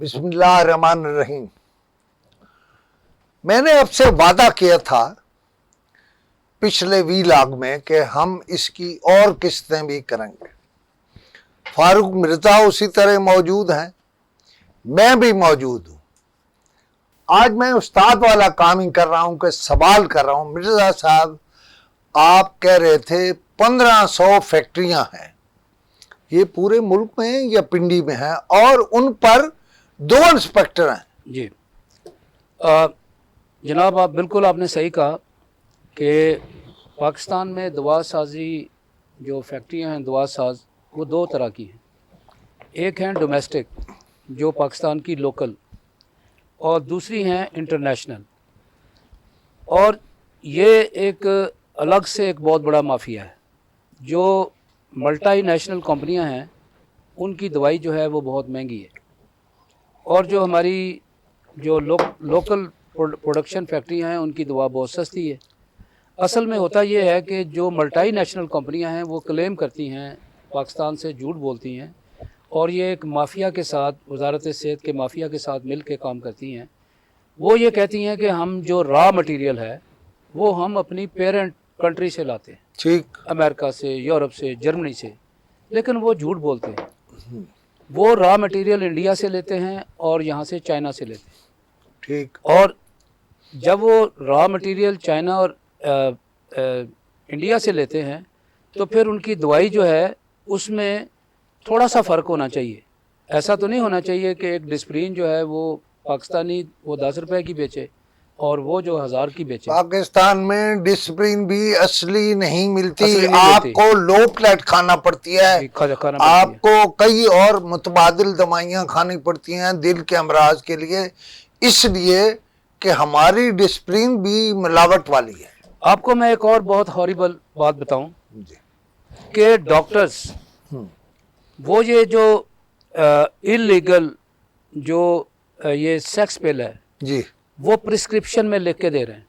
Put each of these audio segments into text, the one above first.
بسم اللہ الرحمن الرحیم۔ میں نے اب سے وعدہ کیا تھا پچھلے ویلاگ میں کہ ہم اس کی اور قسطیں بھی کریں گے۔ فاروق مرزا اسی طرح موجود ہیں، میں بھی موجود ہوں۔ آج میں استاد والا کام ہی کر رہا ہوں کہ سوال کر رہا ہوں، مرزا صاحب آپ کہہ رہے تھے 1500 فیکٹریاں ہیں، یہ پورے ملک میں ہیں یا پنڈی میں ہیں، اور ان پر 2 انسپیکٹر ہیں؟ جی جناب، آپ نے صحیح کہا کہ پاکستان میں دوا سازی جو فیکٹریاں ہیں دوا ساز، وہ 2 طرح کی ہیں۔ ایک ہیں ڈومیسٹک جو پاکستان کی لوکل، اور دوسری ہیں انٹرنیشنل۔ اور یہ ایک الگ سے ایک بہت بڑا مافیا ہے۔ جو ملٹی نیشنل کمپنیاں ہیں ان کی دوائی جو ہے وہ بہت مہنگی ہے، اور جو ہماری جو لوکل پروڈکشن فیکٹریاں ہیں ان کی دوا بہت سستی ہے۔ اصل میں ہوتا یہ ہے کہ جو ملٹی نیشنل کمپنیاں ہیں وہ کلیم کرتی ہیں، پاکستان سے جھوٹ بولتی ہیں، اور یہ ایک مافیا کے ساتھ، وزارت صحت کے مافیا کے ساتھ مل کے کام کرتی ہیں۔ وہ یہ کہتی ہیں کہ ہم جو را مٹیریل ہے وہ ہم اپنی پیرنٹ کنٹری سے لاتے ہیں، ٹھیک، امریکہ سے، یورپ سے، جرمنی سے، لیکن وہ جھوٹ بولتے ہیں۔ وہ را مٹیریل انڈیا سے لیتے ہیں اور یہاں سے چائنا سے لیتے ہیں۔ ٹھیک، اور جب وہ را مٹیریل چائنا اور انڈیا سے لیتے ہیں تو پھر ان کی دوائی جو ہے اس میں تھوڑا سا فرق ہونا چاہیے۔ ایسا تو نہیں ہونا چاہیے کہ ایک ڈسپرین جو ہے وہ پاکستانی وہ 10 روپے کی بیچے اور وہ جو 1000 کی بیچے۔ پاکستان میں ڈسپلن بھی اصلی نہیں ملتی، اصلی نہیں آپ ملتی، کو لو پلیٹ کھانا پڑتی ہے، کھانا پڑتی آپ ہے۔ کو کئی اور متبادل دوائیاں کھانی پڑتی ہیں دل کے امراض کے لیے، اس لیے کہ ہماری ڈسپلن بھی ملاوٹ والی ہے۔ آپ کو میں ایک اور بہت ہاریبل بات بتاؤں جی، کہ ڈاکٹرز وہ یہ جو انلیگل جو یہ سیکس پل ہے جی، وہ پرسکرپشن میں لکھ کے دے رہے ہیں،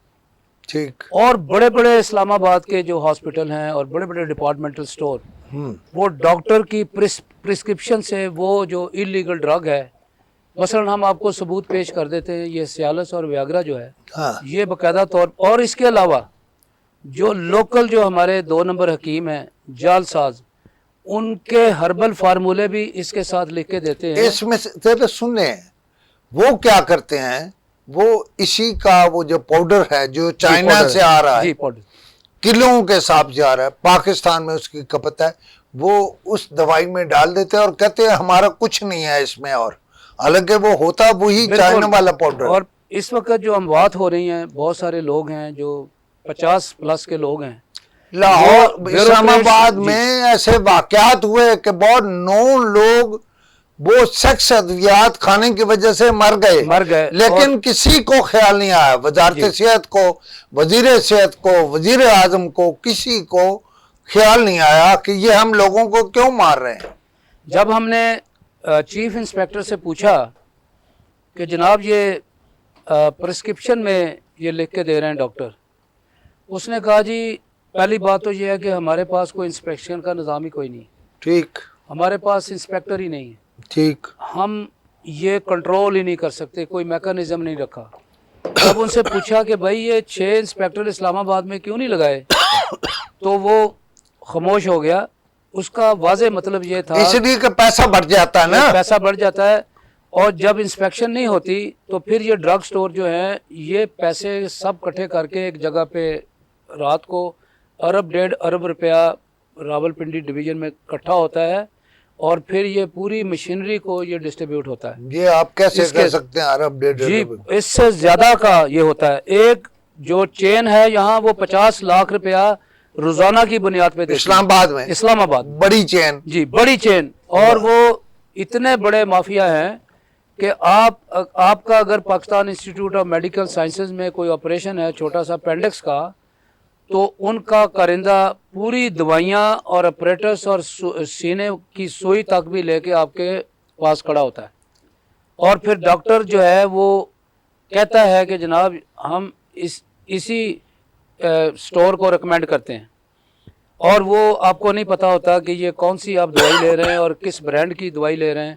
ٹھیک، اور بڑے بڑے اسلام آباد کے جو ہاسپٹل ہیں اور بڑے بڑے ڈپارٹمنٹل سٹور، وہ ڈاکٹر کی پرسکرپشن سے وہ جو انلیگل ڈرگ ہے، مثلا ہم آپ کو ثبوت پیش کر دیتے ہیں، یہ سیالس اور ویاگرا جو ہے ہاں، یہ باقاعدہ طور، اور اس کے علاوہ جو لوکل جو ہمارے 2 نمبر حکیم ہیں جال ساز، ان کے ہربل فارمولے بھی اس کے ساتھ لکھ کے دیتے ہیں۔ اس میں سے سنیں، وہ کیا کرتے ہیں، وہ اسی کا وہ جو پاؤڈر ہے جو چائنا سے آ رہا ہے، جی پاؤڈر کلوں کے حساب سے آ رہا ہے، پاکستان میں اس کی کھپت ہے، وہ اس دوائی میں ڈال دیتے ہیں اور کہتے ہیں ہمارا کچھ نہیں ہے اس میں، اور حالانکہ وہ ہوتا وہی چائنا والا پاؤڈر۔ اور اس وقت جو اموات ہو رہی ہیں، بہت سارے لوگ ہیں جو 50 پلس کے لوگ ہیں، لاہور، اسلام آباد جی، میں ایسے واقعات ہوئے کہ بہت 9 لوگ وہ سیکس ادویات کھانے کی وجہ سے مر گئے، لیکن کسی کو خیال نہیں آیا، وزارت صحت کو، وزیر صحت کو، وزیر اعظم کو، کسی کو خیال نہیں آیا کہ یہ ہم لوگوں کو کیوں مار رہے ہیں۔ جب ہم نے چیف انسپیکٹر سے پوچھا کہ جناب یہ پرسکرپشن میں یہ لکھ کے دے رہے ہیں ڈاکٹر، اس نے کہا جی پہلی بات تو یہ ہے کہ ہمارے پاس کوئی انسپیکشن کا نظام ہی کوئی نہیں، ٹھیک، ہمارے پاس انسپیکٹر ہی نہیں ہے، ٹھیک، ہم یہ کنٹرول ہی نہیں کر سکتے، کوئی میکانزم نہیں رکھا۔ جب ان سے پوچھا کہ بھائی یہ 6 انسپیکٹر اسلام آباد میں کیوں نہیں لگائے، تو وہ خاموش ہو گیا۔ اس کا واضح مطلب یہ تھا اس لیے کہ پیسہ بڑھ جاتا ہے نا، پیسہ بڑھ جاتا ہے، اور جب انسپیکشن نہیں ہوتی تو پھر یہ ڈرگ سٹور جو ہیں یہ پیسے سب کٹھے کر کے ایک جگہ پہ رات کو 1.5 ارب روپیہ راولپنڈی ڈویژن میں اکٹھا ہوتا ہے، اور پھر یہ پوری مشینری کو یہ ڈسٹریبیوٹ ہوتا ہے۔ یہ آپ کیسے کہہ سکتے ہیں ارب 1.5 جی ارب؟ اس سے زیادہ کا یہ ہوتا ہے، ایک جو چین ہے یہاں وہ 50 لاکھ روپیہ روزانہ کی بنیاد پہ دیتی ہے۔ اسلام آباد میں اسلام آباد بڑی چین، جی بڑی چین، اور وہ اتنے بڑے مافیا ہیں کہ آپ کا اگر Pakistan institute of medical sciences میں کوئی آپریشن ہے چھوٹا سا اپینڈکس کا، تو ان کا کارندہ پوری دوائیاں اور اپریٹس اور سینے کی سوئی تک بھی لے کے آپ کے پاس کھڑا ہوتا ہے، اور پھر ڈاکٹر جو ہے وہ کہتا ہے کہ جناب ہم اسی سٹور کو ریکمینڈ کرتے ہیں، اور وہ آپ کو نہیں پتا ہوتا کہ یہ کون سی آپ دوائی لے رہے ہیں اور کس برانڈ کی دوائی لے رہے ہیں۔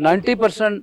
90%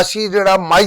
ਅਸੀਂ ਜਿਹੜਾ ਮੱਝ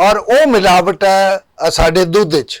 ਔਰ ਉਹ ਮਿਲਾਵਟ ਹੈ ਸਾਡੇ ਦੁੱਧ ਵਿੱਚ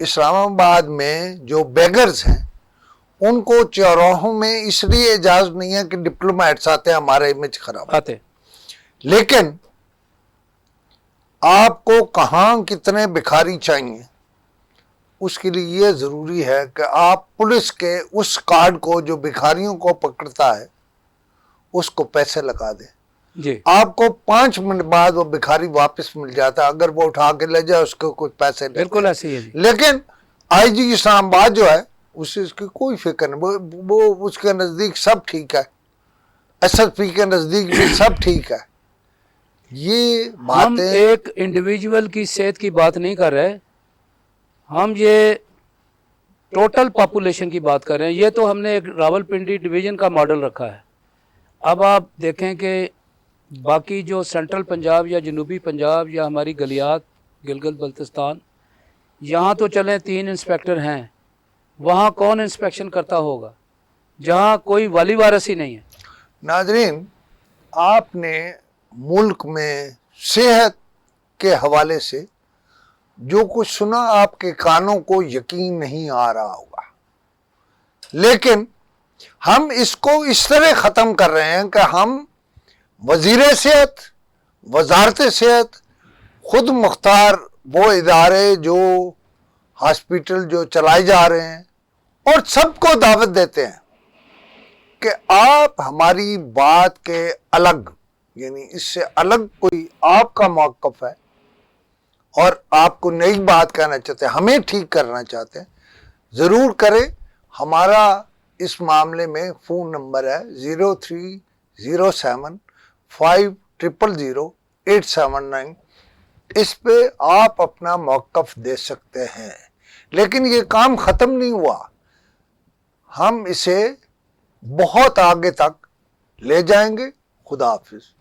اسلام آباد میں جو بیگرز ہیں ان کو چوراہوں میں اس لیے اجازت نہیں ہے کہ ڈپلومیٹس آتے ہیں ہمارا امیج خراب آتے لیکن آپ کو کہاں کتنے بھکاری چاہیے اس کے لیے یہ ضروری ہے کہ آپ پولیس کے اس کارڈ کو جو بھکاریوں کو پکڑتا ہے اس کو پیسے لگا دیں. جی آپ کو 5 منٹ بعد وہ بھکاری واپس مل جاتا ہے اگر وہ اٹھا کے لے جائے اس کو کچھ پیسے لیتے بالکل ہیں. ایسے ہی ہے جی. لیکن آئی جی اسلام آباد جو ہے اسے اس کی کوئی فکر نہیں, وہ اس کے نزدیک سب ٹھیک ہے, ایس ایس پی کے نزدیک بھی سب ٹھیک ہے. یہ ہم باتیں ایک انڈیویجول کی صحت کی بات نہیں کر رہے, ہم یہ ٹوٹل پاپولیشن کی بات کر رہے ہیں. یہ تو ہم نے ایک راول پنڈی ڈویژن کا ماڈل رکھا ہے. اب آپ دیکھیں کہ باقی جو سینٹرل پنجاب یا جنوبی پنجاب یا ہماری گلیات گلگت بلتستان, یہاں تو چلیں 3 انسپیکٹر ہیں, وہاں کون انسپیکشن کرتا ہوگا جہاں کوئی والی وارث ہی نہیں ہے. ناظرین, آپ نے ملک میں صحت کے حوالے سے جو کچھ سنا آپ کے کانوں کو یقین نہیں آ رہا ہوگا, لیکن ہم اس کو اس طرح ختم کر رہے ہیں کہ ہم وزیر صحت, وزارت صحت, خود مختار وہ ادارے جو ہاسپیٹل جو چلائے جا رہے ہیں اور سب کو دعوت دیتے ہیں کہ آپ ہماری بات کے الگ, یعنی اس سے الگ کوئی آپ کا موقف ہے اور آپ کو نئی بات کہنا چاہتے ہیں, ہمیں ٹھیک کرنا چاہتے ہیں, ضرور کریں. ہمارا اس معاملے میں فون نمبر ہے 0307500879. اس پہ آپ اپنا موقف دے سکتے ہیں. لیکن یہ کام ختم نہیں ہوا, ہم اسے بہت آگے تک لے جائیں گے. خدا حافظ.